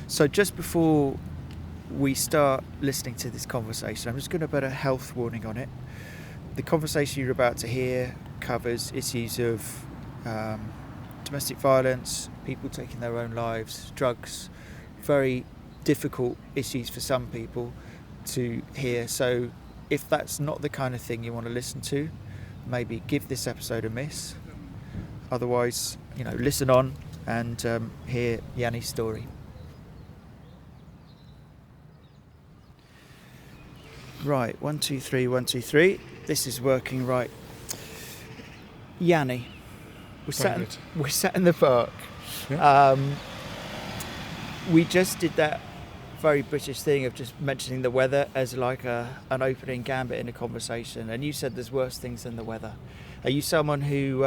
So just before we start listening to this conversation, I'm just going to put a health warning on it. The conversation you're about to hear covers issues of domestic violence, people taking their own lives, drugs, very difficult issues for some people to hear. So if that's not the kind of thing you want to listen to, maybe give this episode a miss. Otherwise, listen on and hear Yannie's story. Right, 1, 2, 3, 1, 2, 3. This is working right. Yannie, we're sat in the park. Yeah. We just did that very British thing of just mentioning the weather as like an opening gambit in a conversation, and you said there's worse things than the weather. Are you someone who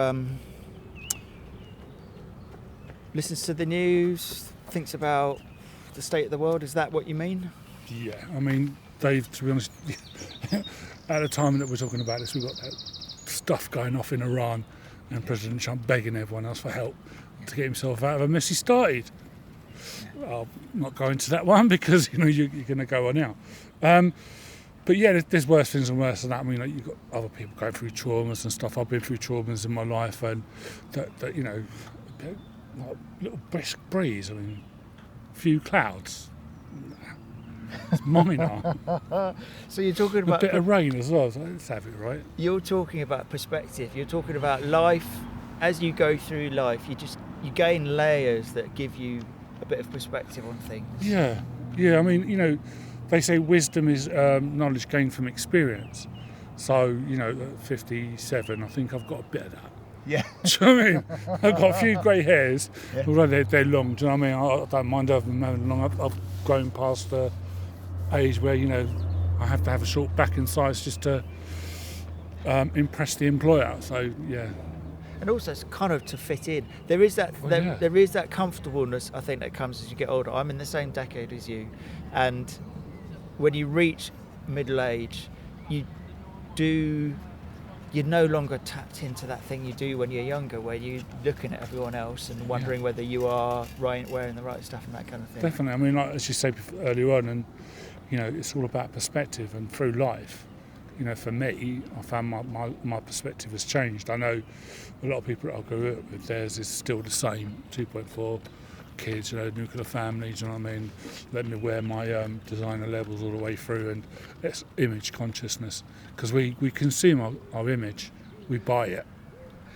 listens to the news, thinks about the state of the world? Is that what you mean? Yeah, I mean, Dave, to be honest, at the time that we're talking about this, we've got that stuff going off in Iran and President Trump begging everyone else for help to get himself out of a mess he started. I'll not go into that one because you're going to go on now. But yeah, there's worse things and worse than that. I mean, you've got other people going through traumas and stuff. I've been through traumas in my life, and that like a little brisk breeze. I mean, a few clouds. It's minor. So you're talking about a bit of rain as well. So let's have it right. You're talking about perspective. You're talking about life. As you go through life, you gain layers that give you a bit of perspective on things. Yeah. I mean, they say wisdom is knowledge gained from experience. So, at 57, I think I've got a bit of that. Yeah. Do you know what I mean? I've got a few grey hairs, although they're long. Do you know what I mean? I don't mind having them long. I've grown past the age where, I have to have a short back and size just to impress the employer. So, yeah. And also, it's kind of to fit in. There is that there is that comfortableness, I think, that comes as you get older. I'm in the same decade as you, and when you reach middle age, you're no longer tapped into that thing you do when you're younger, where you're looking at everyone else and wondering whether you are wearing the right stuff and that kind of thing. Definitely. I mean, like, as you said earlier on, and it's all about perspective, and through life, for me, I found my perspective has changed. I know a lot of people that I grew up with, theirs is still the same, 2.4 kids, nuclear family, do you know what I mean? Let me wear my designer levels all the way through, and it's image consciousness, because we consume our image, we buy it.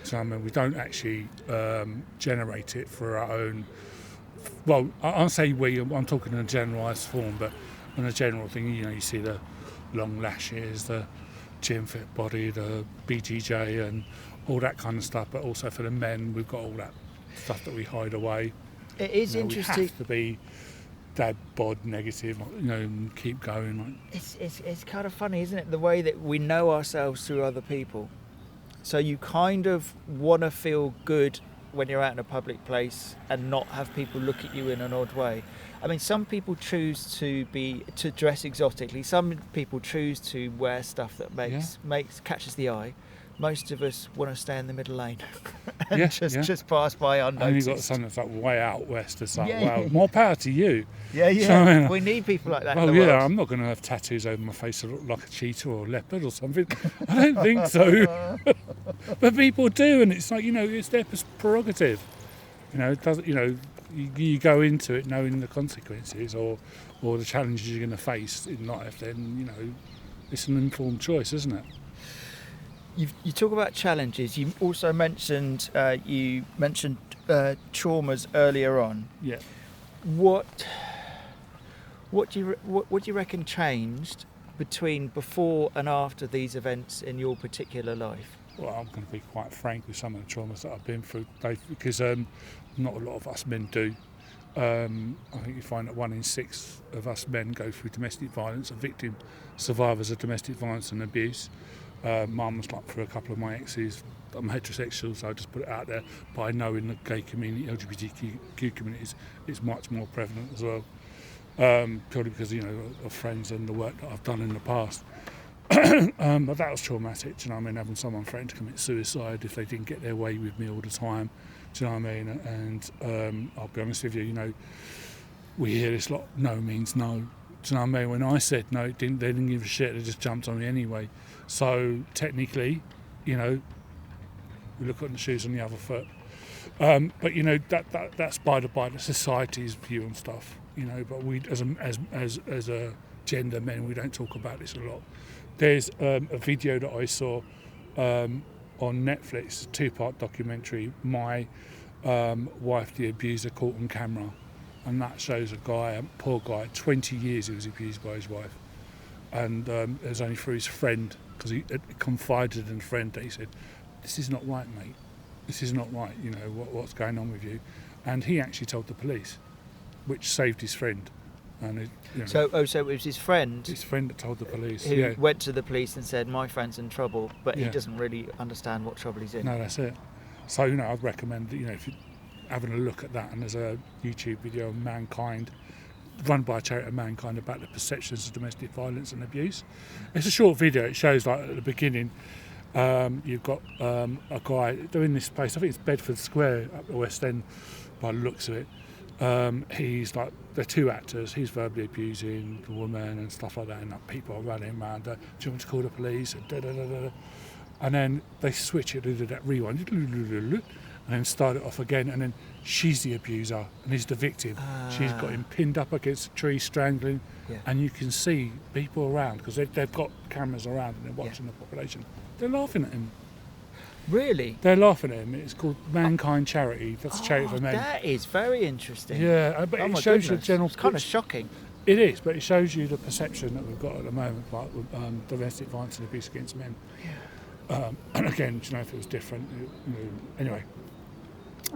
So I mean, we don't actually generate it for our own. Well, I'll say I'm talking in a generalised form, but in a general thing, you see the long lashes, the gym fit body, the BJJ and all that kind of stuff, but also for the men, we've got all that stuff that we hide away. It is interesting. We have to be dad bod negative, and keep going. It's kind of funny, isn't it? The way that we know ourselves through other people. So you kind of want to feel good when you're out in a public place and not have people look at you in an odd way. I mean, some people choose to dress exotically. Some people choose to wear stuff that catches the eye. Most of us want to stay in the middle lane and just pass by unnoticed. And you've got something that's like way out west. It's like, wow, more power to you. Yeah. So, I mean, we need people like that. Well, in the world. I'm not going to have tattoos over my face that look like a cheetah or a leopard or something. I don't think so. But people do, and it's like, it's their prerogative. It doesn't. You go into it knowing the consequences or the challenges you're going to face in life. Then it's an informed choice, isn't it? You talk about challenges. You also mentioned traumas earlier on. Yeah. What do you reckon changed between before and after these events in your particular life? Well, I'm going to be quite frank with some of the traumas that I've been through, Dave, because not a lot of us men do. I think you find that 1 in 6 of us men go through domestic violence, are survivors of domestic violence and abuse. Mum was like through a couple of my exes. I'm heterosexual, so I just put it out there. But I know in the gay community, LGBTQ communities, it's much more prevalent as well. Purely because of friends and the work that I've done in the past. But that was traumatic. Do you know what I mean? Having someone threaten to commit suicide if they didn't get their way with me all the time. Do you know what I mean? And I'll be honest with you, we hear this lot, no means no. Do you know what I mean? When I said no, they didn't give a shit, they just jumped on me anyway. So technically, you know, we look at the shoes on the other foot. But you know, that's by the society's view on stuff, you know, but we as a gender men, we don't talk about this a lot. There's a video that I saw on Netflix, a 2-part documentary, My Wife the Abuser Caught on Camera, and that shows a guy, a poor guy, 20 years he was abused by his wife, and it was only through his friend, because he confided in a friend that he said, this is not right, mate, this is not right, you know, what's going on with you, and he actually told the police, which saved his friend. And it, you know, So it was his friend that told the police, who went to the police and said, my friend's in trouble, but he Yeah. doesn't really understand what trouble he's in. No, that's it. So, you know, I'd recommend that, you know, if you're having a look at that, and there's a YouTube video of Mankind, run by a charity of Mankind, about the perceptions of domestic violence and abuse. It's a short video. It shows, like, at the beginning, you've got a guy doing this place, I think it's Bedford Square up the West End by the looks of it. He's like, they're two actors, he's verbally abusing the woman and stuff like that, and like, people are running around, do you want to call the police, and then they switch it, do that rewind, and then start it off again, and then she's the abuser and he's the victim. She's got him pinned up against a tree, strangling, and you can see people around, because they've got cameras around and they're watching the population, they're laughing at him. Really? They're laughing at him. It's called Mankind Charity. That's a charity for men. That is very interesting. Yeah, but it shows you the general. It's kind of shocking. It is, but it shows you the perception that we've got at the moment, like with domestic violence and abuse against men. Yeah. And again, do you know, if it was different, you know, anyway,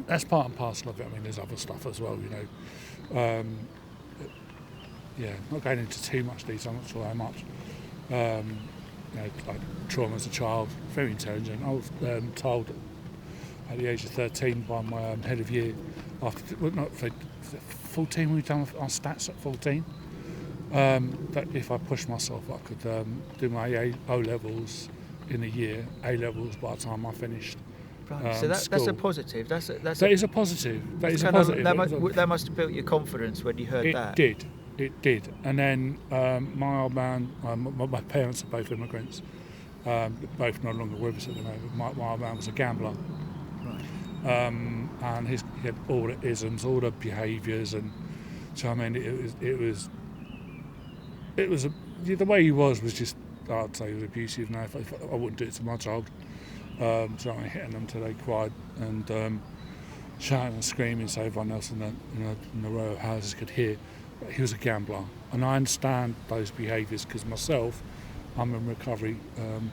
that's part and parcel of it. I mean, there's other stuff as well, you know. Yeah, not going into too much detail. I'm not sure how much. You know, like trauma as a child, very intelligent. I was told at the age of 13 by my head of year, after, well, not 14, we've done our stats at 14, that if I pushed myself, I could do my O-levels in a year, A-levels by the time I finished. Right. So that's a positive. That is a positive. That is a positive. That must have built your confidence when you heard that. It did. And then my old man, my parents are both immigrants, both no longer with us at the moment. My old man was a gambler. Right. And he had all the isms, all the behaviours, and so I mean, it was the way he was just, I'd say, it was abusive. Now, if I wouldn't do it to my child, so I'm hitting them till they cried and shouting and screaming so everyone else in the row of houses could hear. But he was a gambler, and I understand those behaviours because myself, I'm in recovery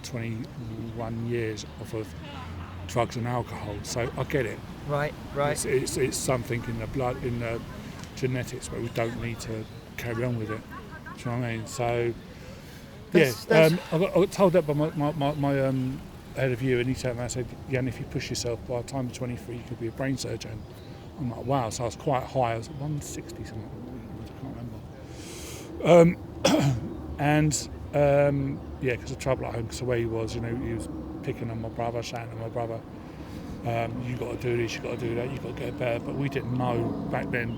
21 years off of drugs and alcohol, so I get it. Right. It's something in the blood, in the genetics, but we don't need to carry on with it. Do you know what I mean? So, I got told that by my head of year, and he told me, I said, Yannie, if you push yourself, by the time you're 23, you could be a brain surgeon. I'm like, wow, so I was quite high, I was 160 something. Because of trouble at home, because the way he was, you know, he was picking on my brother, shouting at my brother, you got to do this, you got to do that, you got to get better. But we didn't know back then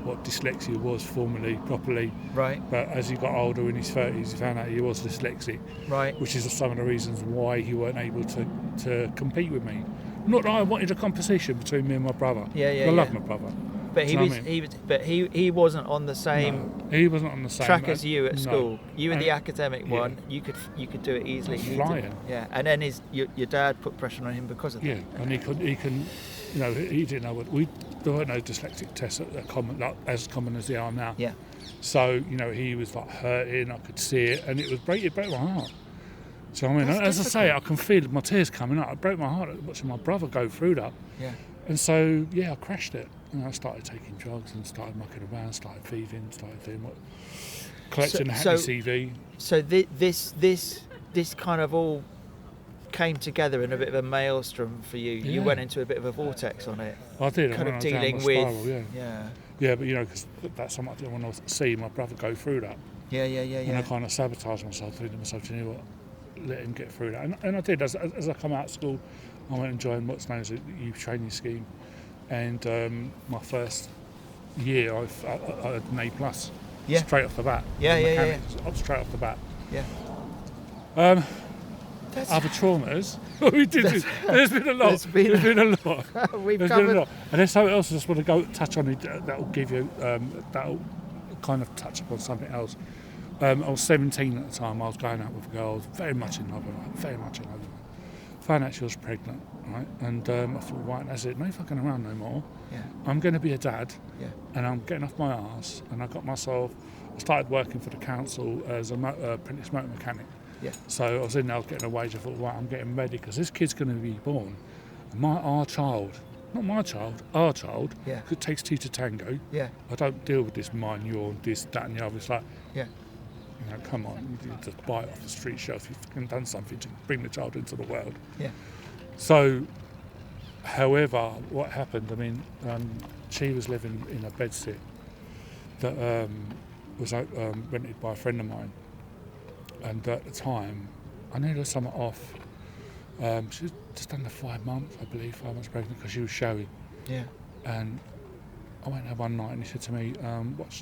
what dyslexia was formally, properly. Right. But as he got older, in his 30s, he found out he was dyslexic. Right. Which is some of the reasons why he weren't able to compete with me. Not that I wanted a competition between me and my brother. I love my brother. But he wasn't on the same. No, he wasn't on the same track as you at school. No. You were the academic one. You could do it easily. Flying. And then your dad put pressure on him because of that. Yeah, and he can, you know, he didn't know what there weren't no dyslexic tests that are common, like, as common as they are now. Yeah. So you know, he was like hurting. I could see it, and it broke my heart. So I mean, as I say, I can feel my tears coming up. It broke my heart watching my brother go through that. Yeah. And so I crashed it. And I started taking drugs and started mucking around, started thieving, started doing collecting the Happy CV. So this kind of all came together in a bit of a maelstrom for you. Yeah. You went into a bit of a vortex on it. I did. Kind of dealing with. Yeah, but you know, because that's something I didn't want to see my brother go through that. Yeah. And I kind of sabotaged myself, thinking to myself, you know what, let him get through that. And I did. As I come out of school, I went and joined what's known as a youth training scheme. And my first year I had an A+. Yeah. Straight off the bat. Yeah, yeah, yeah, Straight off the bat. Yeah. Other traumas. There's been a lot. There's been a lot. We've There's covered. been a lot. And there's something else I just want to touch on. That'll give you. That'll kind of touch upon something else. I was 17 at the time. I was going out with a girl. I was very much in love with her. Very much in love with her. Found out she was pregnant, right? And I thought, right, that's it. No fucking around no more. Yeah. I'm going to be a dad. Yeah. And I'm getting off my arse. And I started working for the council as a apprentice motor mechanic. Yeah. So I was in there, I was getting a wage. I thought, right, I'm getting ready because this kid's going to be born. And our child, Yeah. it takes two to tango. Yeah. I don't deal with this mine, you're this, that and the other. It's like, Yeah. you know, come on, you just buy it off the street shelf. You've fucking done something to bring the child into the world. Yeah. So, however, what happened, I mean, she was living in a bedsit that was rented by a friend of mine. And at the time, I knew there was something off. She was just under 5 months, I believe, 5 months pregnant, because she was showing. Yeah. And I went there one night and he said to me,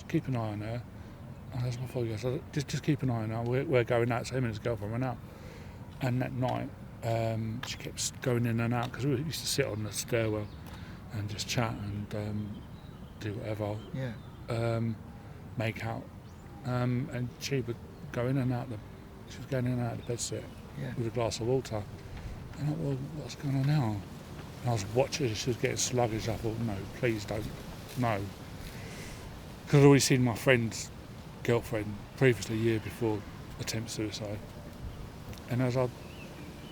keep an eye on her. And that's my father goes, just keep an eye on her. We're going out, so him and his girlfriend went out. And that night, she kept going in and out, because we used to sit on the stairwell and just chat and do whatever. Yeah. Make out. And she would go in and out she was going in and out of the bedsit with a glass of water. And I thought, well, what's going on now? And I was watching her, she was getting sluggish. I thought, no, please don't, no. Because I'd already seen my friend's girlfriend previously, a year before, attempt suicide. And as I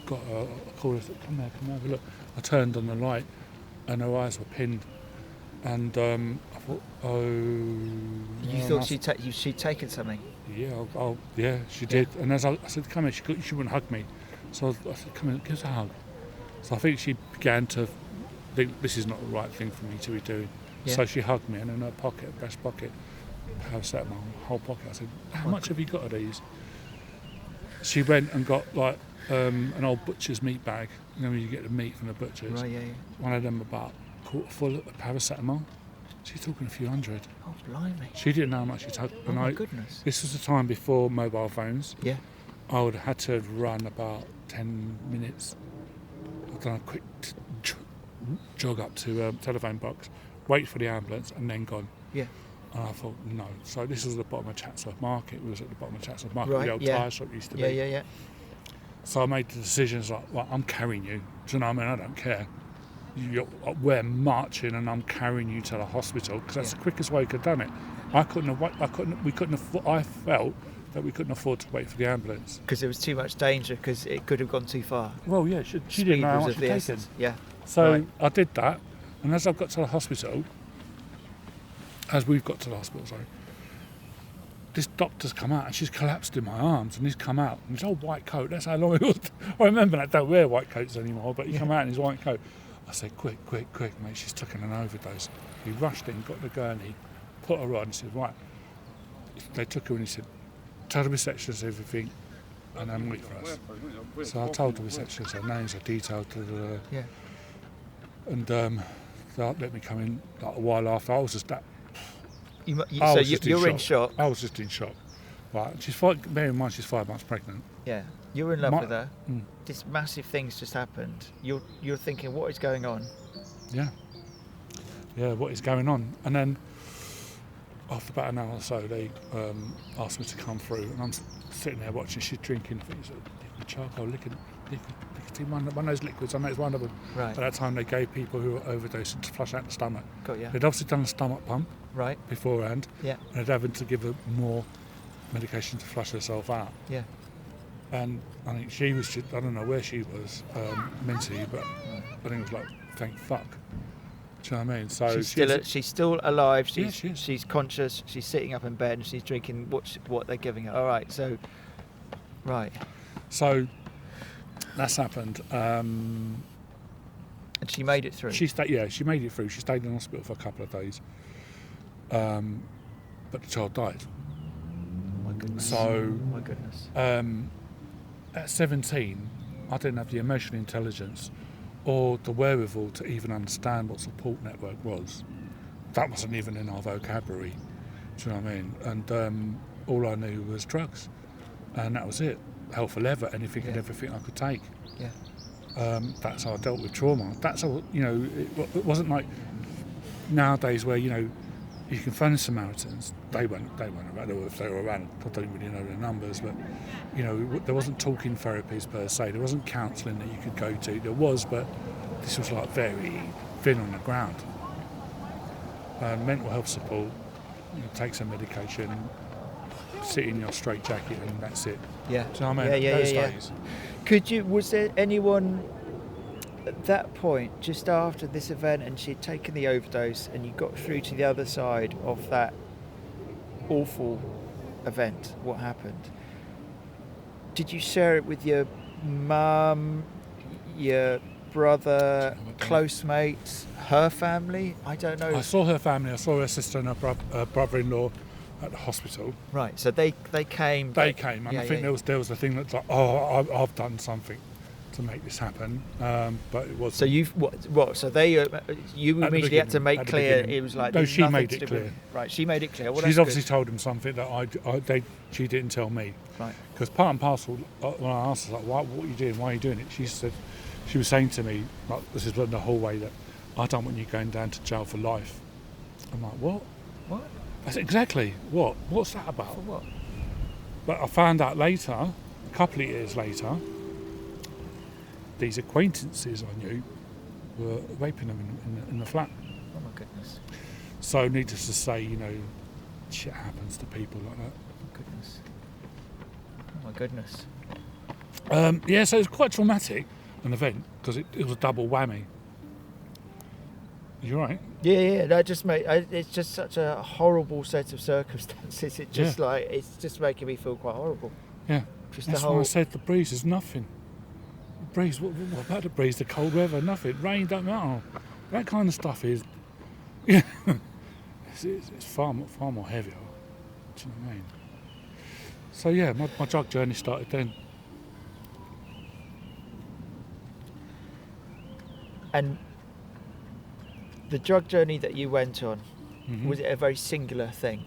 got her, I called her, I said, come here, have a look. I turned on the light and her eyes were pinned. And I thought, oh... You thought she'd taken something? Yeah, she did. And as I said, come here, she wouldn't hug me. So I said, come here, give us a hug. So I think she began to think this is not the right thing for me to be doing. Yeah. So she hugged me, and in her pocket, breast pocket, paracetamol, whole pocket. I said, how much have you got of these? She went and got like an old butcher's meat bag. You know when you get the meat from the butcher's? Right, yeah. One of them about a quarter full of paracetamol. She's talking a few hundred. Oh, blimey. She didn't know how much she took. Oh, my goodness. This was the time before mobile phones. Yeah. I would have had to run about 10 minutes. I've done a quick jog up to a telephone box, wait for the ambulance, and then gone. Yeah. And I thought, no. So this was at the bottom of Chatsworth Market. It was at the bottom of Chatsworth Market, Right, where the old tyre shop used to be. Yeah. So I made the decisions like, well, I'm carrying you. Do you know what I mean? I don't care. We're marching and I'm carrying you to the hospital, because that's the quickest way we could have done it. I felt that we couldn't afford to wait for the ambulance. Because there was too much danger, because it could have gone too far. Well, yeah, she didn't know how much she'd taken. Yeah. So right. I did that, and as I've got to the hospital, this doctor's come out and she's collapsed in my arms, and he's come out in his old white coat. That's how long it was. I remember I don't wear white coats anymore, but he come out in his white coat. I said, quick, mate, she's taken an overdose. He rushed in, got the gurney, put her on, and said, right. They took her and he said, tell the receptionist everything and then wait for us. So I told the receptionist her names, her details, and they let me come in like a while after. I was just that. You're in shock. I was just in shock. Right, bear in mind she's 5 months pregnant. Yeah, you were in love with her. This massive thing's just happened. You're thinking, what is going on? Yeah, what is going on? And then after about an hour or so, they asked me to come through, and I'm sitting there watching. She's drinking things, liquid charcoal, nicotine, one of those liquids. I know it's one of them. Right. At that time, they gave people who were overdosing to flush out the stomach. Got you. They'd obviously done a stomach pump Yeah. beforehand, and they'd having to give her more medication to flush herself out. Yeah. And I think she was just, I don't know where she was mentally, but I think it was like, thank fuck. Do you know what I mean? So she's still alive. She is. She's conscious. She's sitting up in bed and she's drinking what they're giving her. All right. So that's happened. And she made it through. She made it through. She stayed in hospital for a couple of days. But the child died. My goodness. So, my goodness. At 17, I didn't have the emotional intelligence or the wherewithal to even understand what support network was. that wasn't even in our vocabulary. Do you know what I mean? And all I knew was drugs, and that was it. Hell for leather, anything and everything I could take. Yeah. That's how I dealt with trauma. That's how, it wasn't like nowadays where, you can phone the Samaritans. They weren't around. If they were around, I don't really know their numbers, but, there wasn't talking therapies per se. There wasn't counselling that you could go to. There was, but this was like very thin on the ground. Mental health support, take some medication, sit in your straitjacket, and that's it. Yeah. Do you know what I mean? Those days. Was there anyone at that point, just after this event, and she'd taken the overdose, and you got through to the other side of that awful event, what happened? Did you share it with your mum, your brother, close mates, her family? I don't know. I saw her family. I saw her sister and her brother-in-law at the hospital. Right. So they came. They came, and I think there was a thing that's like, I've done something to make this happen, but it wasn't. So you've what? So you immediately had to make clear it was like. No, she made it clear. Right. She made it clear. Well, she's obviously told them something that she didn't tell me. Right. Because part and parcel, when I asked her, like, what are you doing? Why are you doing it? She was saying to me, like, this is the whole way, that I don't want you going down to jail for life. I'm like, what? What? I said, exactly. What? What's that about? For what? But I found out later, a couple of years later, these acquaintances I knew were raping them in the flat. Oh my goodness. So needless to say, shit happens to people like that. Oh my goodness. So it was quite traumatic, an event, because it was a double whammy. You're right. Yeah. That just it's just such a horrible set of circumstances. It just it's just making me feel quite horrible. Yeah. Just that's why I said the breeze is nothing. The breeze. What about the breeze? The cold weather? Nothing. Rain don't matter. That kind of stuff is. Yeah. It's far more heavier. Do you know what I mean? So yeah, my drug journey started then. And the drug journey that you went on, was it a very singular thing?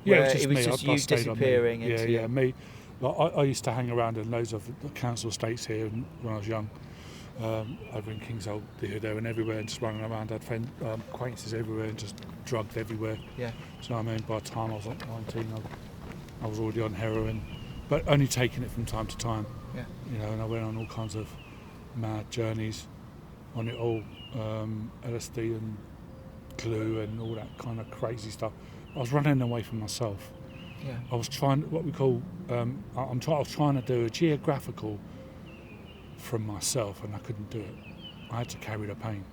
Yeah, it was just you disappearing into... me. Like, I used to hang around in loads of council estates here when I was young, over in Kingsholm, here, there and everywhere, and just running around. I had acquaintances everywhere and just drugged everywhere. Yeah. So I mean, by the time I was like 19, I was already on heroin, but only taking it from time to time. Yeah. And I went on all kinds of mad journeys on it all, LSD and glue and all that kind of crazy stuff. I was running away from myself. Yeah. I was trying what we call, I was trying to do a geographical from myself, and I couldn't do it. I had to carry the pain.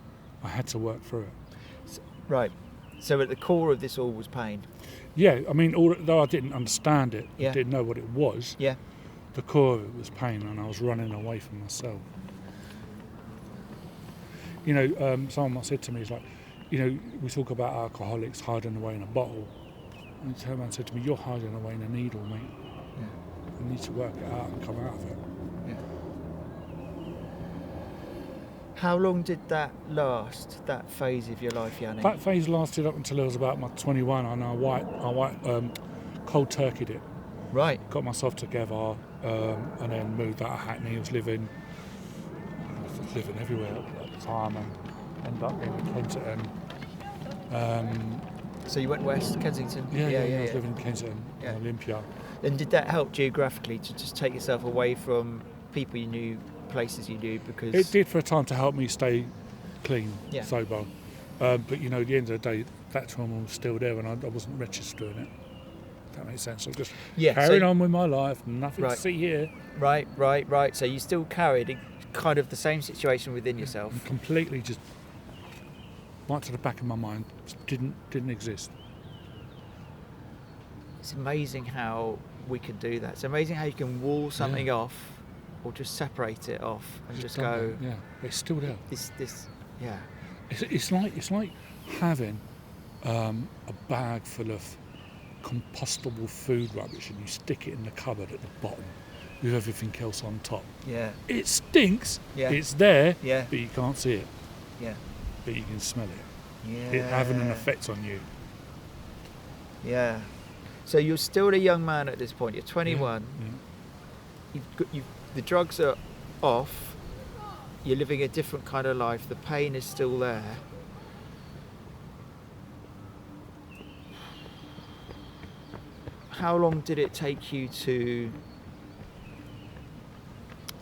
I had to work through it. Right. So at the core of this all was pain. Yeah, I mean, although I didn't understand it, Yeah. I didn't know what it was. Yeah. The core of it was pain, and I was running away from myself. Someone said to me, "Is like, we talk about alcoholics hiding away in a bottle." And he turned around and said to me, "You're hiding away in a needle, mate. Yeah. You need to work it out and come out of it." Yeah. How long did that last, that phase of your life, Yannie? That phase lasted up until I was about my 21, and I cold turkeyed it. Right. Got myself together, and then moved out of Hackney. I was living everywhere at the time, and ended up in Kensington. So you went west, Kensington? Yeah, I was living in Kensington, Olympia. And did that help geographically to just take yourself away from people you knew, places you knew? Because it did for a time to help me stay clean, sober. But at the end of the day, that trauma was still there, and I wasn't registering it. If that makes sense. I was just carrying on with my life, nothing to see here. Right. So you still carried kind of the same situation within yourself. And completely just right to the back of my mind, just didn't exist. It's amazing how we can do that. It's amazing how you can wall something off, or just separate it off and just go. Yeah, it's still there. It's like having a bag full of compostable food rubbish, and you stick it in the cupboard at the bottom with everything else on top. Yeah. It stinks. Yeah. It's there. Yeah. But you can't see it. Yeah. But you can smell it. it having an effect on you. Yeah. So you're still a young man at this point. You're 21. Yeah. The drugs are off. You're living a different kind of life. The pain is still there. How long did it take you to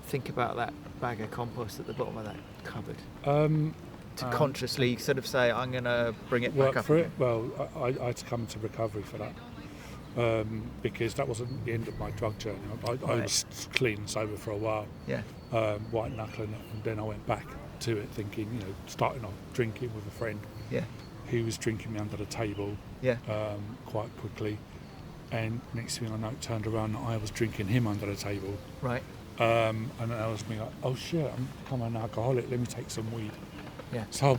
think about that bag of compost at the bottom of that cupboard? To consciously sort of say, I'm going to bring it back up again? Well, I had to come into recovery for that. Because that wasn't the end of my drug journey. I was clean and sober for a while, white knuckling it, and then I went back to it thinking, starting off drinking with a friend. Yeah. He was drinking me under the table quite quickly, and next thing I know, it turned around and I was drinking him under the table. Right. And that was me like, oh shit, I'm becoming an alcoholic, let me take some weed. Yeah. So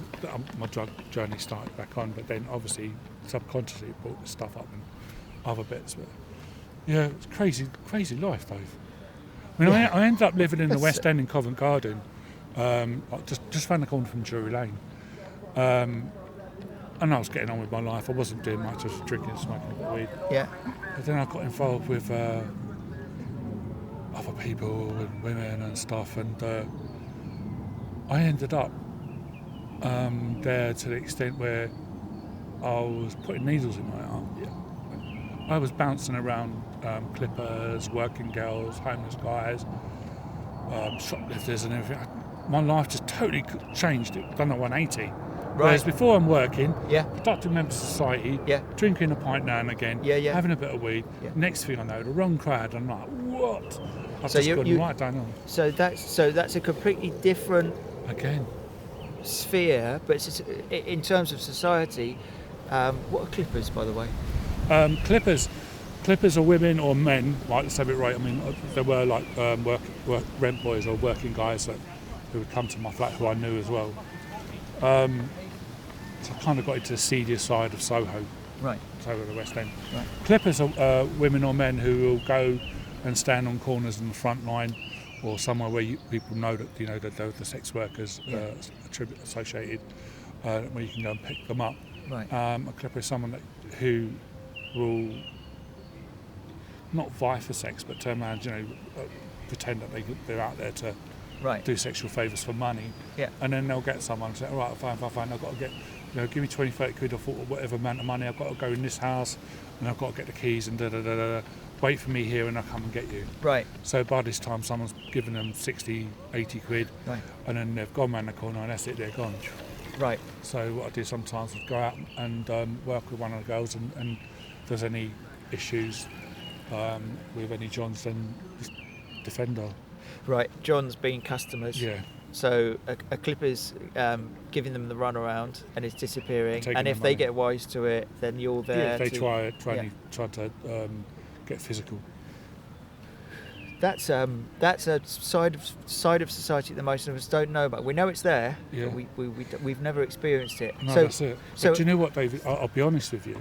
my drug journey started back on, but then obviously subconsciously it brought the stuff up and other bits, but it's crazy life, Dave. I mean, I ended up living in the West End in Covent Garden, just round the corner from Drury Lane, and I was getting on with my life. I wasn't doing much, I was drinking and smoking a bit of weed. Yeah. But then I got involved with other people and women and stuff, and I ended up there to the extent where I was putting needles in my arm. I was bouncing around clippers, working girls, homeless guys, shoplifters and everything. My life just totally changed. It done a 180. Right. Whereas before I'm working, productive member of society, drinking a pint now and again, having a bit of weed. Yeah. Next thing I know, the wrong crowd. I'm like, what? I've just gone right down on. So that's a completely different sphere. But it's just, in terms of society, what are clippers, by the way? Clippers are women or men, like, let's have it right. I mean, there were like work rent boys or working guys who would come to my flat who I knew as well. So I kind of got into the seedier side of Soho, Soho, the West End. Right. Clippers are women or men who will go and stand on corners in the front line or somewhere where people know that the sex workers associated, where you can go and pick them up. Right. A clipper is someone who will not vie for sex, but turn around, pretend that they're out there to do sexual favours for money. Yeah. And then they'll get someone and say, all right, fine, I've got to get, give me 20, 30 quid or whatever amount of money, I've got to go in this house and I've got to get the keys and da-da-da-da. Wait for me here and I'll come and get you. Right. So by this time, someone's given them 60, 80 quid, and then they've gone round the corner and that's it, they're gone. Right. So what I do sometimes is go out and work with one of the girls, and if there's any issues with any Johns, then just defend her. Right. Johns being customers. Yeah. So a clipper's giving them the runaround and it's disappearing, and if they get wise to it, then you're there. Yeah, if they try to get physical. That's a side of society that most of us don't know about. We know it's there, but we've never experienced it. No, that's it. So, do you know what, David? I'll be honest with you.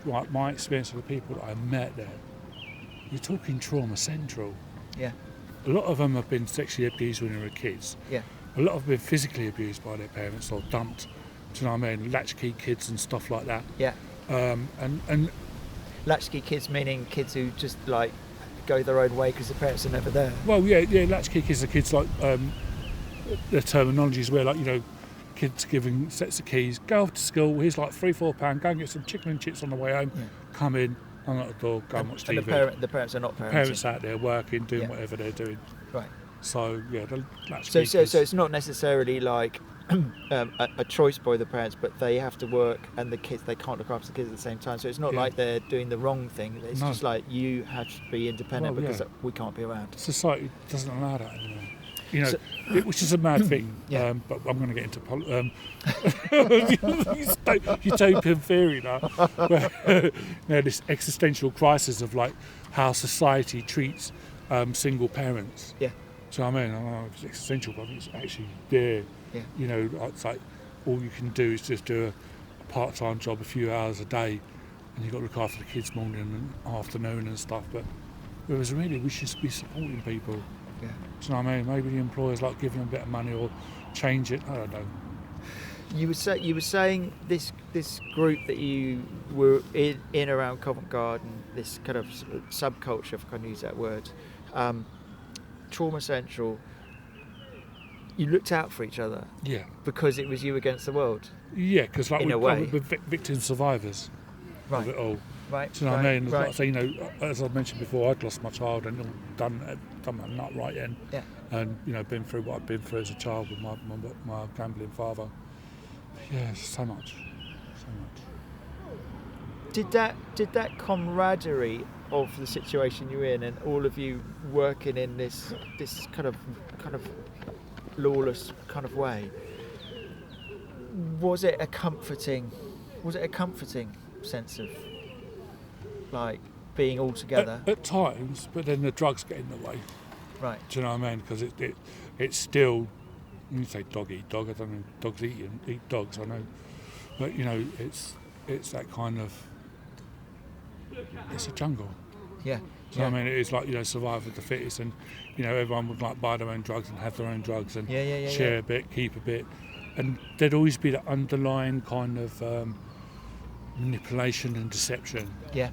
Like my experience with the people that I met there, you're talking trauma central. Yeah. A lot of them have been sexually abused when they were kids. Yeah. A lot have been physically abused by their parents or dumped. Do you know what I mean? Latchkey kids and stuff like that. Yeah. And latchkey kids meaning kids who just like go their own way because the parents are never there. Well, latchkey kids are kids like the terminology is where kids giving sets of keys, go off to school. Here's like £3-4. Go and get some chicken and chips on the way home. Yeah. Come in. I'm at the door, go and watch TV. And the parents are not parenting. Parents out there working, doing whatever they're doing. Right. So, so it's not necessarily like a choice by the parents, but they have to work and the kids, they can't look after the kids at the same time. So it's not like they're doing the wrong thing. It's just like you have to be independent because we can't be around. Society doesn't allow that anymore. Which is a mad thing, but I'm going to get into utopian theory now, where this existential crisis of like how society treats single parents. Yeah. So I mean, it's existential, but it's actually there. Yeah. It's like all you can do is just do a part-time job, a few hours a day, and you've got to look after the kids morning and afternoon and stuff. But whereas really we should be supporting people. Yeah. Do you know what I mean? Maybe the employers like giving them a bit of money or change it. I don't know. You were saying this group that you were in around Covent Garden, this kind of subculture, if I can use that word, Trauma Central. You looked out for each other. Yeah. Because it was you against the world. Yeah, because like in we're a way. victim survivors of it all. Right. Do you know what I mean? Right. Like, so, you know, as I mentioned before, I'd lost my child and done my nut right in. Yeah. And, you know, been through what I've been through as a child with my gambling father. Yeah, so much. Did that camaraderie of the situation you're in, and all of you working in this kind of lawless kind of way, was it a comforting sense of like being all together? At times, but then the drugs get in the way. Right. Do you know what I mean? Because it's still, when you say dog eat dog, I don't know, dogs eat dogs, I know. But, you know, it's that kind of, it's a jungle. Yeah. Do you know what I mean? It's like, you know, survival of the fittest, and, you know, everyone would like buy their own drugs and have their own drugs and share a bit, keep a bit. And there'd always be that underlying kind of manipulation and deception. Yeah.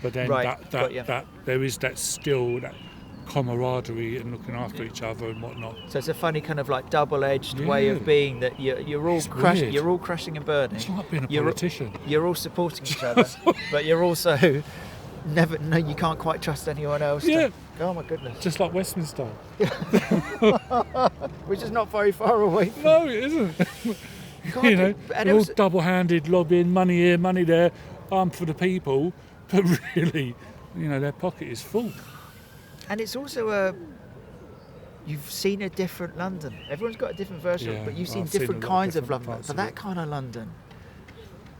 But then that there is that still that camaraderie and looking after each other and whatnot. So it's a funny kind of like double-edged way of being, that you're all crashing and burning. It's like being a politician. You're all supporting each other, but you're also you can't quite trust anyone else. Yeah. Oh my goodness. Just like Westminster. Which is not very far away. No, it isn't. God, you know, and they're all double-handed, lobbying, money here, money there, armed for the people, but really, you know, their pocket is full. And it's also you've seen a different London. Everyone's got a different version, but you've seen different kinds of London. But that kind of London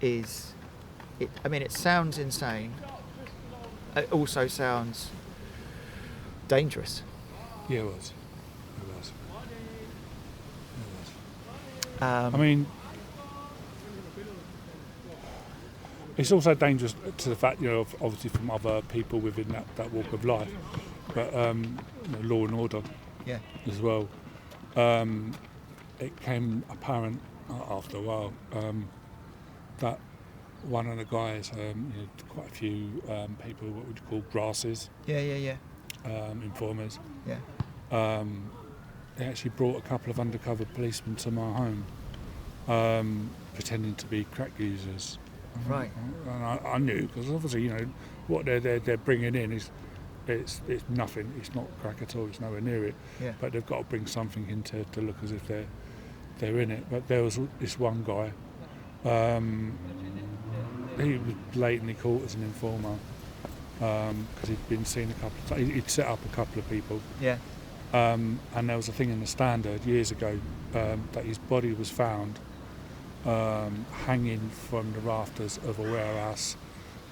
is, it sounds insane. It also sounds dangerous. Yeah, it was. I mean, it's also dangerous to the fact, you know, obviously from other people within that walk of life, but you know, law and order as well. It came apparent after a while that one of the guys, you know, quite a few people, what would you call grasses? Informers. Yeah. They actually brought a couple of undercover policemen to my home, pretending to be crack users. Right. And I knew, because obviously, you know, what they're bringing in is it's nothing. It's not crack at all. It's nowhere near it. Yeah. But they've got to bring something in to look as if they're in it. But there was this one guy. He was blatantly caught as an informer because he'd been seen a couple of times. He'd set up a couple of people. Yeah. And there was a thing in the Standard years ago that his body was found hanging from the rafters of a warehouse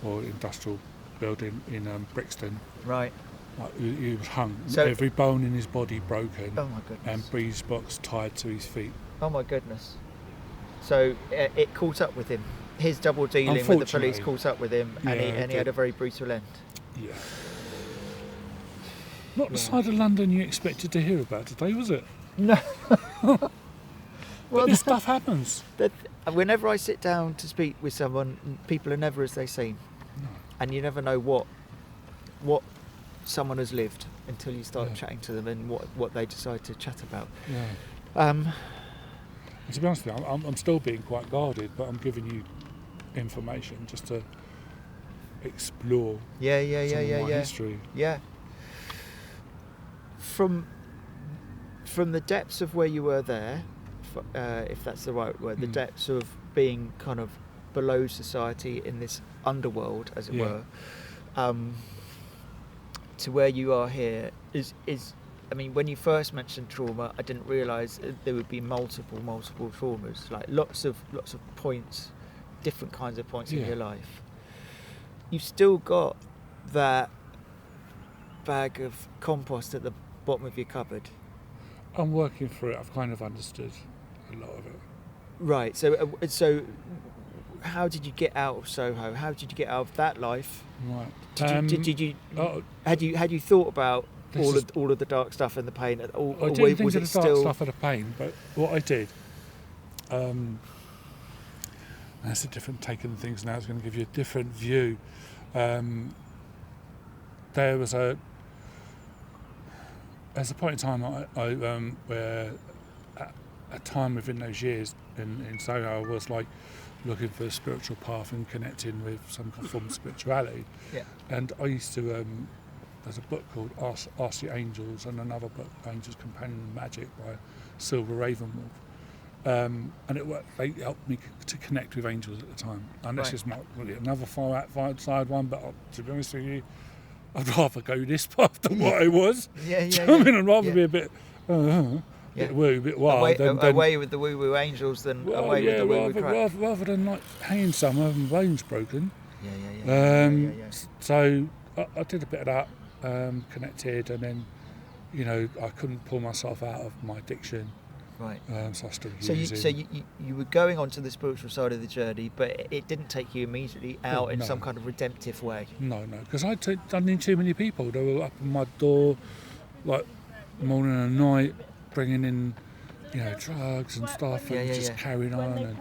or industrial building in Brixton. Right. Like, he was hung, so, every bone in his body broken, oh my goodness, and breeze box tied to his feet. Oh my goodness. So it caught up with him. His double dealing with the police caught up with him, and he had a very brutal end. Yeah. Not the side of London you expected to hear about today, was it? No. Well, this stuff happens. Whenever I sit down to speak with someone, people are never as they seem. No. And you never know what someone has lived until you start chatting to them and what they decide to chat about. Yeah. And to be honest with you, I'm still being quite guarded, but I'm giving you information just to explore some of my history. Yeah. From the depths of where you were there, if that's the right word, the depths of being kind of below society in this underworld, as it were, to where you are here is I mean, when you first mentioned trauma, I didn't realise there would be multiple traumas, like lots of points, different kinds of points in your life. You've still got that bag of compost at the bottom of your cupboard. I'm working through it. I've kind of understood a lot of it. Right. So how did you get out of Soho? How did you get out of that life? Right. Did you had you thought about all of the dark stuff and the pain? I didn't think of the dark stuff and the pain, but what I did, And it's a different take on things now. It's going to give you a different view. There's a point in time where at a time within those years in Soho, I was like looking for a spiritual path and connecting with some form of spirituality. Yeah. And I used to, there's a book called Ask the Angels, and another book, Angels Companion in Magic by Silver Ravenwolf. And they helped me to connect with angels at the time. And this is not really another far outside one, but to be honest with you, I'd rather go this path than what I was. Yeah. I mean, I'd rather be a bit woo, a bit wild. Away with the woo-woo angels than away with the woo-woo crap. Rather than like hanging somewhere having bones broken. Yeah. So I did a bit of that, connected, and then, I couldn't pull myself out of my addiction. Right. So I started using. So you were going on to the spiritual side of the journey, but it didn't take you immediately out in some kind of redemptive way. No, because I knew too many people. They were up on my door, like morning and night, bringing in, drugs and stuff, and just carrying on. And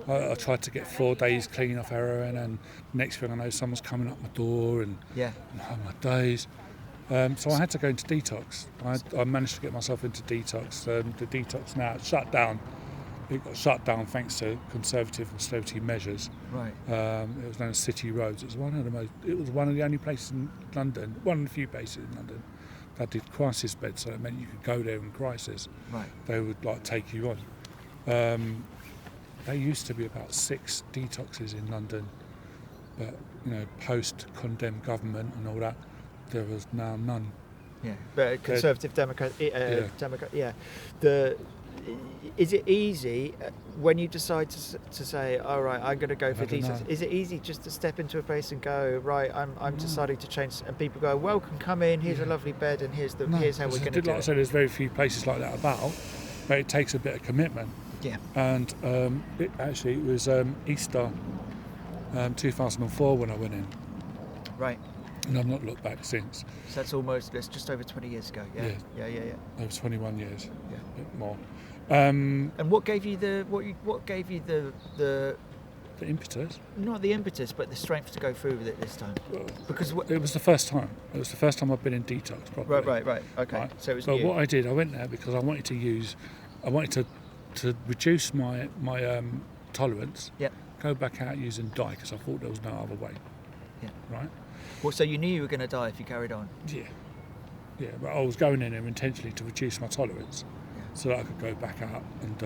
I tried to get 4 days clean off heroin, and next thing I know, someone's coming up my door, and my days. So I had to go into detox. I managed to get myself into detox. The detox now shut down. It got shut down thanks to conservative austerity measures. Right. It was known as City Roads. It was one of the only places in London, one of the few places in London that did crisis beds. So it meant you could go there in crisis. Right. They would take you on. There used to be about 6 detoxes in London, but post condemned government and all that, there was now none. Yeah, but Conservative Democrat. Is it easy when you decide to say, all right, I'm going to go for detox? Is it easy just to step into a place and go, right, I'm deciding to change, and people go, welcome, come in, here's a lovely bed, and here's how we're going to do it. Like I said, there's very few places like that about, but it takes a bit of commitment. Yeah. And it was Easter 2004 when I went in. Right. And I've not looked back since. So that's just over 20 years ago. Yeah. Over 21 years. Yeah. A bit more. And what gave you the impetus? Not the impetus, but the strength to go through with it this time. Because it was the first time. It was the first time I've been in detox properly. Right. Okay. Right. So it was. But new. what I did, I went there because I wanted to reduce my tolerance. Yeah. Go back out using dye because I thought there was no other way. Yeah. Right. Well, so you knew you were going to die if you carried on. Yeah, but I was going in there intentionally to reduce my tolerance, so that I could go back out and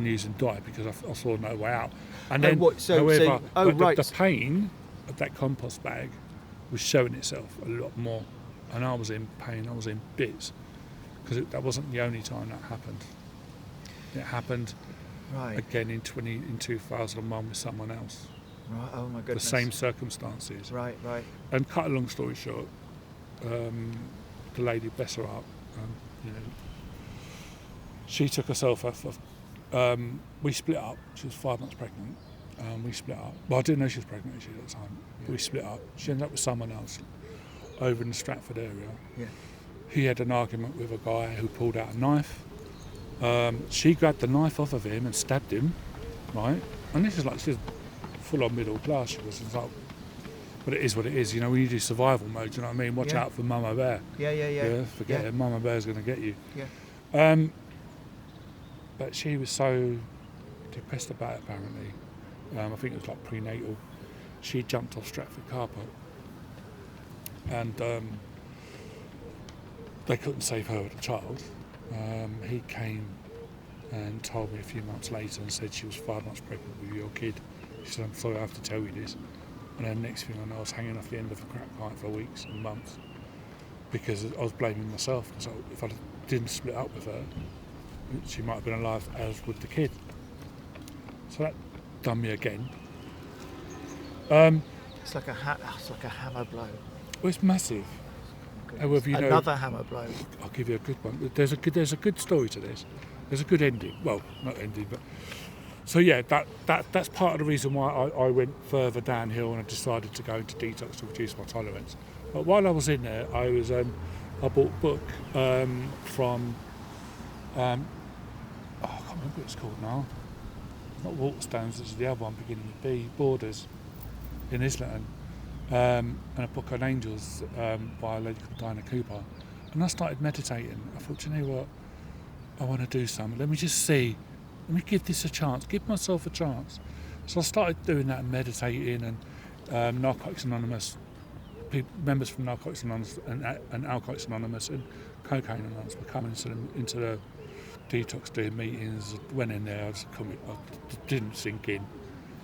use and die because I saw no way out. And then, the pain of that compost bag was showing itself a lot more, and I was in pain. I was in bits because that wasn't the only time that happened. It happened again in 2001 with someone else. Right. Oh my goodness. The same circumstances. Right. And cut a long story short, the lady, bless her heart, she took herself off. We split up. She was 5 months pregnant. We split up. Well, I didn't know she was pregnant actually at the time. Yeah. We split up. She ended up with someone else over in the Stratford area. Yeah. He had an argument with a guy who pulled out a knife. She grabbed the knife off of him and stabbed him. Right. And this is like she's full-on middle class. She was like, but it is what it is. When you do survival mode, you know what I mean? Watch out for Mama Bear. Yeah. Forget it. Mama Bear's going to get you. Yeah. But she was so depressed about it, apparently. I think it was like prenatal. She jumped off Stratford car park. And they couldn't save her with a child. He came and told me a few months later and said she was 5 months pregnant with your kid. She said, I'm sorry I have to tell you this. And then next thing I know, I was hanging off the end of a crack pipe for weeks and months because I was blaming myself, because if I didn't split up with her, she might have been alive, as with the kid. So that done me again. It's like a hammer blow. Well, it's massive. However, another hammer blow. I'll give you a good one. There's a good story to this. There's a good ending. Well, not ending, but so yeah, that's part of the reason why I went further downhill and I decided to go into detox to reduce my tolerance. But while I was in there, I bought a book from I can't remember what it's called now. not Waterstones, this is the other one beginning with B, Borders in Islington, and a book on angels by a lady called Diana Cooper. And I started meditating. I thought, you know what, I want to do something. Let me just see. Let me give this a chance. Give myself a chance. So I started doing that and meditating, and Narcotics Anonymous, members from Narcotics Anonymous and Alcoholics Anonymous and Cocaine Anonymous were coming into the detox doing meetings. Went in there, I didn't sink in.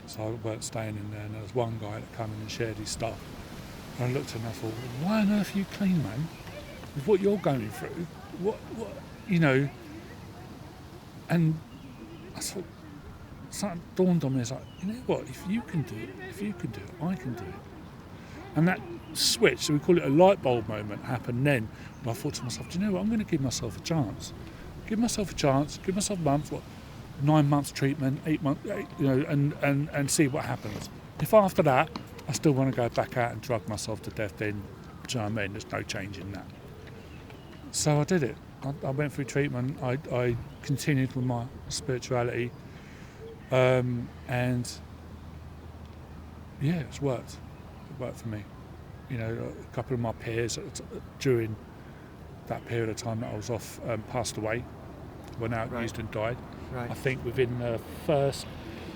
So I weren't staying in there, and there was one guy that came in and shared his stuff. And I looked at him and I thought, why on earth are you clean, man? With what you're going through, what, you know? And I thought, something dawned on me. It's like, you know what? If you can do it, I can do it. And that switch, so we call it a light bulb moment, happened then. And I thought to myself, do you know what? I'm going to give myself a chance. Give myself a chance. Give myself a month. 9 months treatment, 8 months, you know, and see what happens. If after that I still want to go back out and drug myself to death, then do you know what I mean? There's no change in that. So I did it. I went through treatment. I continued with my spirituality, and yeah, it's worked. It worked for me. You know, a couple of my peers during that period of time that I was off passed away, went out, used and died. Right. I think within the first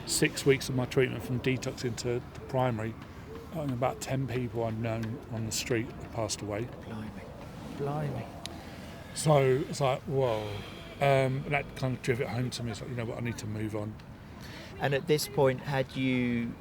6 weeks of my treatment from detox into the primary, about 10 people I'd known on the street had passed away. Blimey. So it's like, whoa. And that kind of drove it home to me. It's like, you know what, I need to move on. And at this point, had you,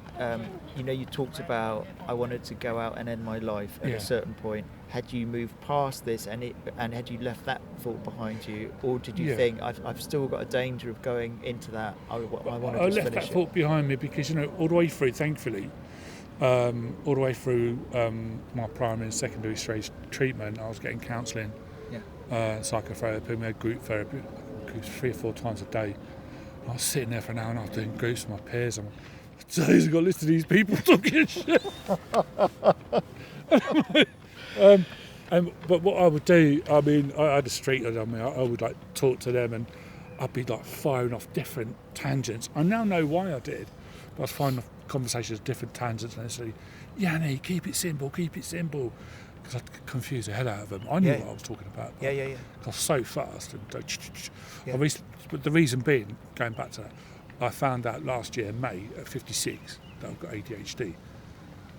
you know, you talked about I wanted to go out and end my life at a certain point. Had you moved past this and had you left that thought behind you, or did you think I've still got a danger of going into that? I want to just finish it. I left that thought behind me because, you know, all the way through, thankfully, all the way through my primary and secondary stage treatment, I was getting counselling, psychotherapy, we had group therapy, groups 3 or 4 times a day. I was sitting there for an hour and a half doing groups with my peers. I'm like, today's got a list of these people talking shit. But what I would do, I mean, I had a street, I would like talk to them and I'd be like firing off different tangents. I now know why I did, but I was firing off conversations, different tangents, and they say, Yannie, keep it simple. Because I'd confuse the hell out of them. I knew what I was talking about. Yeah. I was so fast. And but the reason being, going back to that, I found out last year, May, at 56, that I've got ADHD.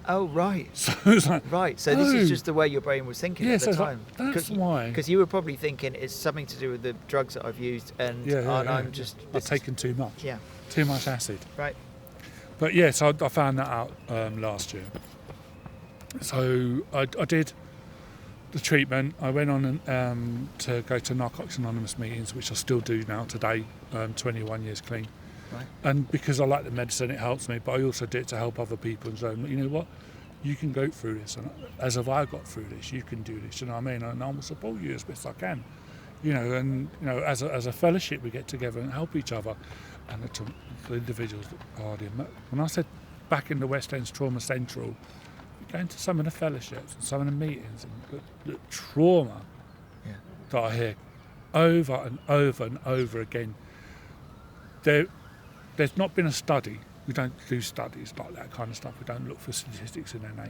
Oh, right. So it's like, right. So this is just the way your brain was thinking at the time. Like, that's why. Because you were probably thinking it's something to do with the drugs that I've used, and I'm just. I've taken too much. Yeah. Too much acid. Right. But yeah, so I found that out last year. So I did the treatment. I went on to go to Narcotics Anonymous meetings, which I still do now today, 21 years clean. Right. And because I like the medicine, it helps me, but I also do it to help other people and say, you know what, you can go through this, and as have I got through this, you can do this, you know what I mean, and I will support you as best I can, you know, and you know, as a fellowship we get together and help each other, and the individuals that are when I said back in the West End's Trauma Central, going to some of the fellowships and some of the meetings, and the trauma that I hear over and over and over again. There's not been a study. We don't do studies like that kind of stuff. We don't look for statistics in NA.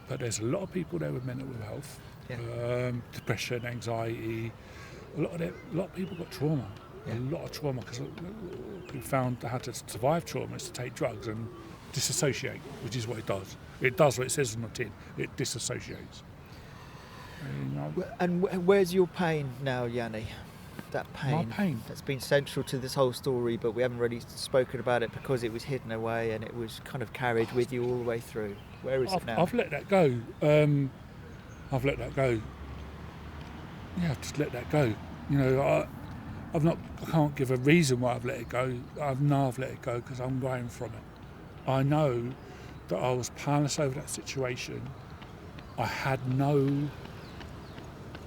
But there's a lot of people there with mental health, depression, anxiety. A lot of people got trauma. A lot of trauma, because we found how to survive trauma is to take drugs and disassociate, which is what it does. It does what it says on the tin. It disassociates. And where's your pain now, Yannie? That pain. My pain. That's been central to this whole story, but we haven't really spoken about it because it was hidden away and it was kind of carried with you all the way through. Where is it now? I've let that go. I've let that go. Yeah, I've just let that go. You know, I can't give a reason why I've let it go. I've let it go because I'm growing from it. I know that I was powerless over that situation. I had no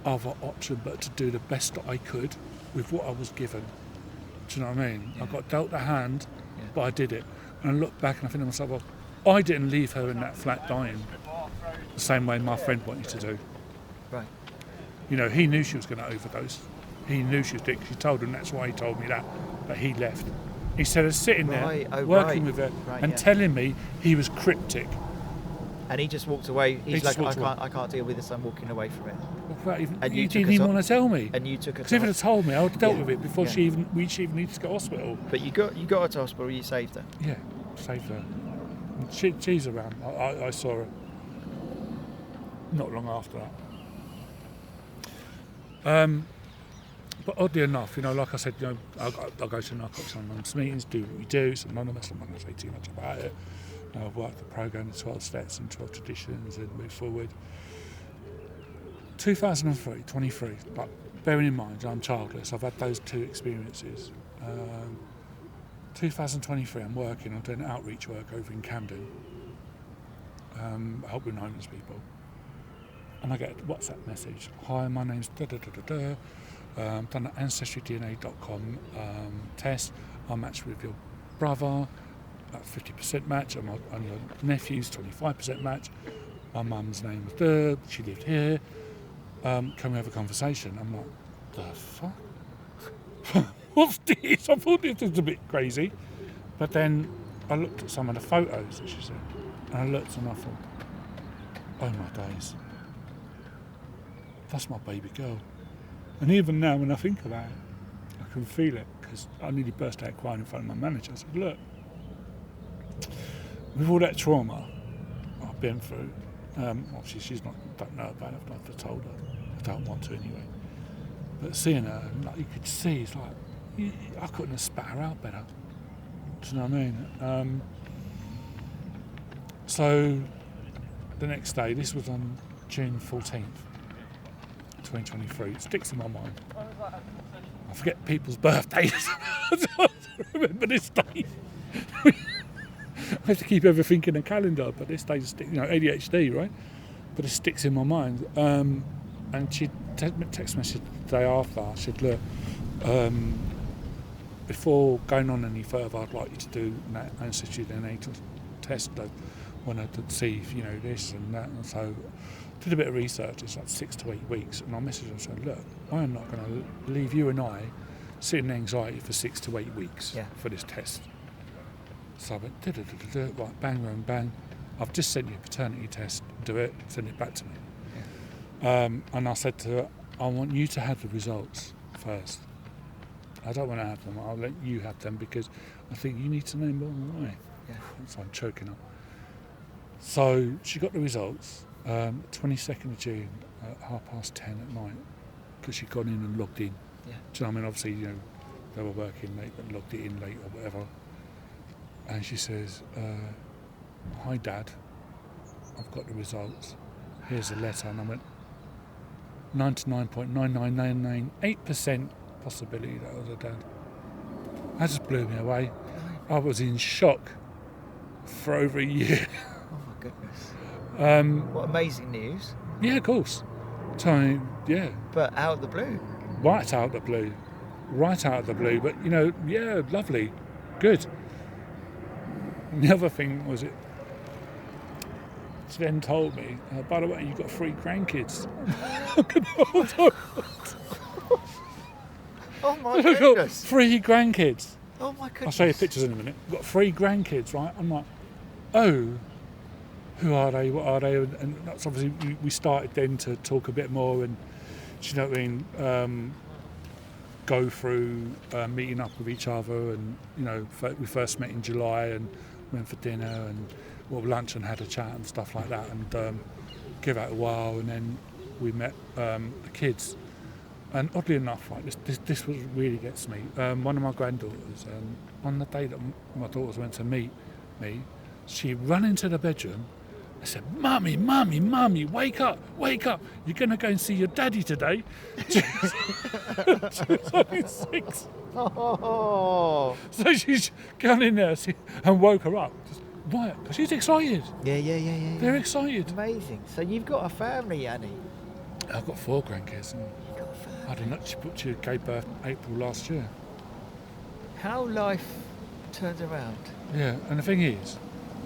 other option but to do the best that I could with what I was given. Do you know what I mean? I got dealt a hand, but I did it. And I look back and I think to myself, well, I didn't leave her in that flat dying the same way my friend wanted to do. Right. You know, he knew she was going to overdose. He knew she was sick. She told him, that's why he told me that. But he left. instead of sitting there Right, oh, working right. with her Right, and yeah. telling me he was cryptic. And he just walked away. He's just like, walked away. I can't deal with this. I'm walking away from it. Well, And he you took didn't us even on- want to tell me. And you took her Because if to he'd have told me, I would have dealt Yeah, with it before yeah. she even needed to go to hospital. But you got her to hospital. You saved her. Yeah, saved her. And she's around. I saw her not long after that. But oddly enough, like I said, I'll go to Narcotics Anonymous meetings, do what we do. It's anonymous. I'm not going to say too much about it. I've worked the program in 12 steps and 12 traditions and moved forward. 2003, 23. But bearing in mind, I'm childless. I've had those two experiences. 2023, I'm doing outreach work over in Camden, helping homeless people. And I get a WhatsApp message. Hi, my name's da-da-da-da-da. Done an ancestrydna.com test. I'm matched with your brother, 50% match, and your nephew's 25% match. My mum's name was she lived here. Can we have a conversation? I'm like, the fuck? What's this? I thought this was a bit crazy. But then I looked at some of the photos that she sent, and I looked and I thought, oh my days, that's my baby girl. And even now, when I think about it, I can feel it, because I nearly burst out crying in front of my manager. I said, look, with all that trauma I've been through, obviously she's don't know about it, I've never told her. I don't want to anyway. But seeing her, like you could see, it's like, I couldn't have spat her out better. Do you know what I mean? So the next day, this was on June 14th. 2023, it sticks in my mind. I forget people's birthdays. I remember this day. I have to keep everything in a calendar, but this day, ADHD, right? But it sticks in my mind. And she text message the day after. I said, look, before going on any further, I'd like you to do an ancestry DNA test. I wanted to see if this and that, and so did a bit of research. It's like 6 to 8 weeks, and I messaged her and said, look, I am not going to leave you and I sitting in anxiety for 6 to 8 weeks for this test. So I went, right, bang, bang, bang. I've just sent you a paternity test, do it, send it back to me. And I said to her, I want you to have the results first. I don't want to have them, I'll let you have them, because I think you need to know more than I. So I'm choking up. So she got the results. 22nd of June at 10:30 at night, because she'd gone in and logged in. Do you know what I mean? Obviously, they were working late, but logged it in late or whatever. And she says, hi Dad, I've got the results. Here's the letter. And I went, 99.99998% possibility that I was a dad. That just blew me away. I was in shock for over a year. Oh my goodness. What amazing news. Yeah, of course. So, yeah. But out of the blue. Right out of the blue. But, lovely. Good. And the other thing was she then told me, by the way, you've got 3 grandkids. Oh my goodness. 3 grandkids. Oh my goodness. I'll show you pictures in a minute. I've got 3 grandkids, right? I'm like, oh, who are they? What are they? And that's obviously, we started then to talk a bit more, and do you know what I mean? Go through meeting up with each other, and we first met in July and went for dinner and lunch and had a chat and stuff like that, and give it a while, and then we met the kids. And oddly enough, like this was really gets me. One of my granddaughters, on the day that my daughters went to meet me, she ran into the bedroom. I said, Mummy, wake up. You're going to go and see your daddy today. She was only 6. Oh. So she's gone in there and woke her up. Why? Because she's excited. Yeah. They're excited. Amazing. So you've got a family, Yannie. I've got 4 grandkids. And You've got a family. I don't know, she gave birth April last year. How life turns around. Yeah, and the thing is,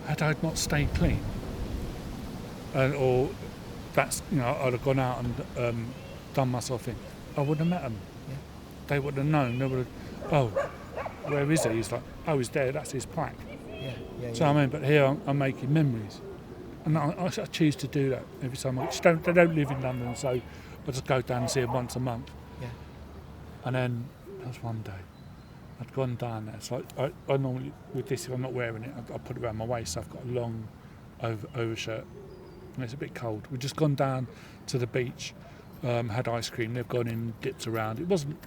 had I not stayed clean, or I'd have gone out and done myself in, I wouldn't have met them. Yeah. They would have known. They would have, where is he? He's like, oh, he's there, that's his plaque. Yeah. So I mean, but here I'm making memories. And I choose to do that every time. They don't live in London, so I just go down and see them once a month. Yeah. And then there was one day, I'd gone down there. So I normally, with this, if I'm not wearing it, I put it around my waist. So I've got a long overshirt, and it's a bit cold. We'd just gone down to the beach, had ice cream. They've gone in, dipped around. It wasn't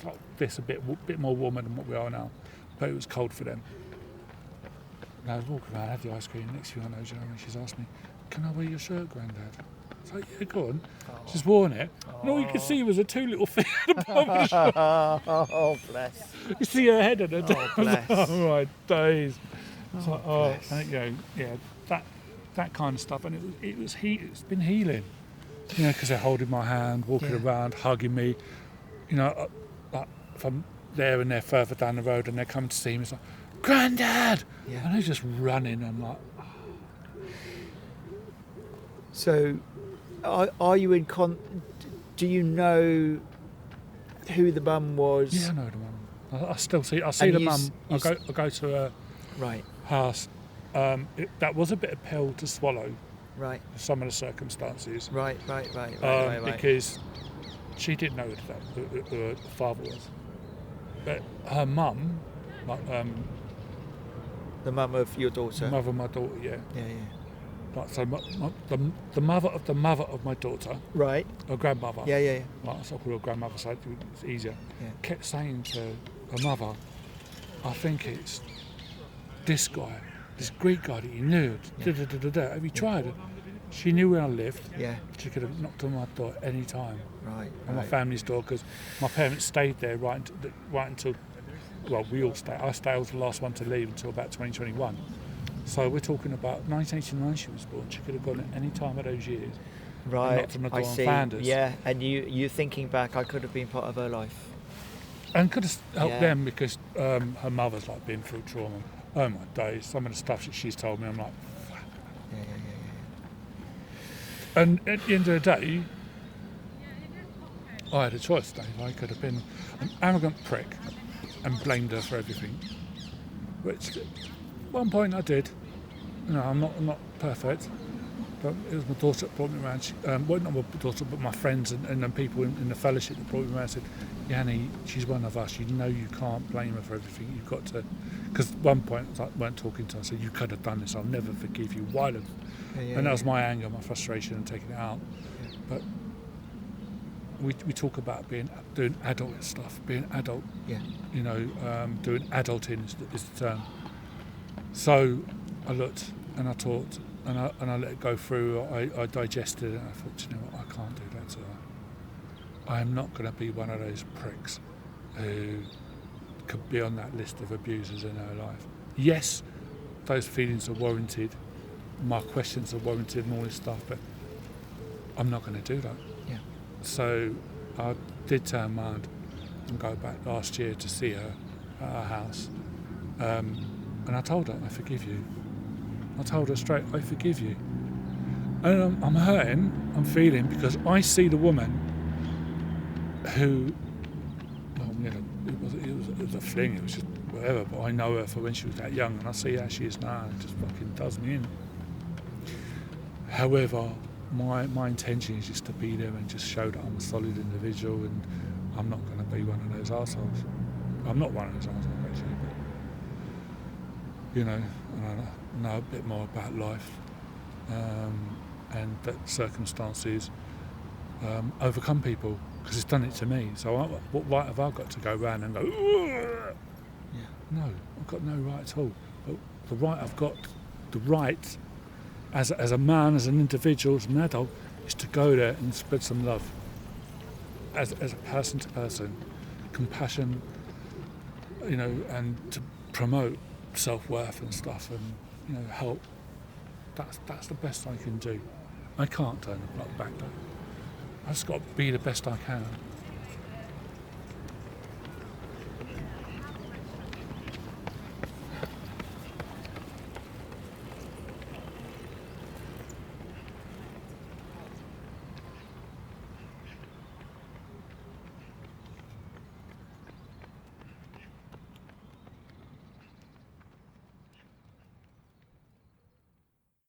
like this, a bit more warmer than what we are now, but it was cold for them. And I was walking around, had the ice cream. Next thing I know, she's asked me, "Can I wear your shirt, Grandad?" I was like, "Yeah, go on." She's worn it, and all you could see was her two little feet at the bottom of the shirt. Oh, bless. You see her head and her Oh, bless. Oh my days! It's like, bless. and that kind of stuff, and it's been healing, because they're holding my hand, walking around, hugging me, like if I'm there and they're further down the road and they're coming to see me, it's like, "Grandad!" And they're just running. I'm like, So, are you in do you know who the mum was? yeah, I know the mum. I still see. I see the mum. I go to her Right. house. That was a bit of pill to swallow. Right. Some of the circumstances. Right. Because she didn't know who her father was, but her mum, like The mum of your daughter. the mother of my daughter, Yeah. like so, the mother of the mother of my daughter, Right. her grandmother. Yeah. Like, I call her grandmother, so it's easier. Yeah. Kept saying to her mother, "I think it's this guy, this Greek guy that you knew. Have you tried it?" She knew where I lived. Yeah. She could have knocked on my door any time, Right. on my family's door, because my parents stayed there right until well, we all stayed. I was the last one to leave until about 2021. So we're talking about 1989 she was born. She could have gone at any time of those years. Right. Knocked on the door I and see. found us. Yeah. And you thinking back, I could have been part of her life. And could have helped Yeah. them because her mother's like been through trauma. Oh my days, some of the stuff that she's told me, I'm like, Yeah. and at the end of the day, I had a choice, Dave. I could have been an arrogant prick and blamed her for everything, which at one point I did. I'm not perfect, but it was my daughter that brought me around. Well, not my daughter, but my friends and the people in the fellowship that brought me around and said, "Yannie, she's one of us. You know you can't blame her for everything. You've got to." Because at one point I weren't talking to her, I said, "You could have done this. I'll never forgive you. Why?" And that was my anger, my frustration, and taking it out. Yeah. But we talk about doing adult stuff, being adult. Yeah. Doing adulting is the term. So I looked and I talked and I let it go through. I digested it and I thought, you know what, I can't do that to her. I am not going to be one of those pricks who could be on that list of abusers in her life. Yes, those feelings are warranted. My questions are warranted and all this stuff, but I'm not going to do that. Yeah. So I did turn around and go back last year to see her at her house. And I told her, "I forgive you." I told her straight, "I forgive you." And I'm hurting, I'm feeling, because I see the woman who, it was a fling, it was just whatever, but I know her for when she was that young, and I see how she is now, and it just fucking does me in. However, my intention is just to be there and just show that I'm a solid individual, and I'm not going to be one of those arseholes. I'm not one of those arseholes, actually, but, and I know a bit more about life, and that circumstances overcome people, because it's done it to me. So what right have I got to go round and go, "Ugh"? Yeah. No, I've got no right at all. But I've got the right as a man, as an individual, as an adult, is to go there and spread some love. As a person to person, compassion, and to promote self-worth and stuff, and help. That's the best I can do. I can't turn the clock back though. I've just got to be the best I can.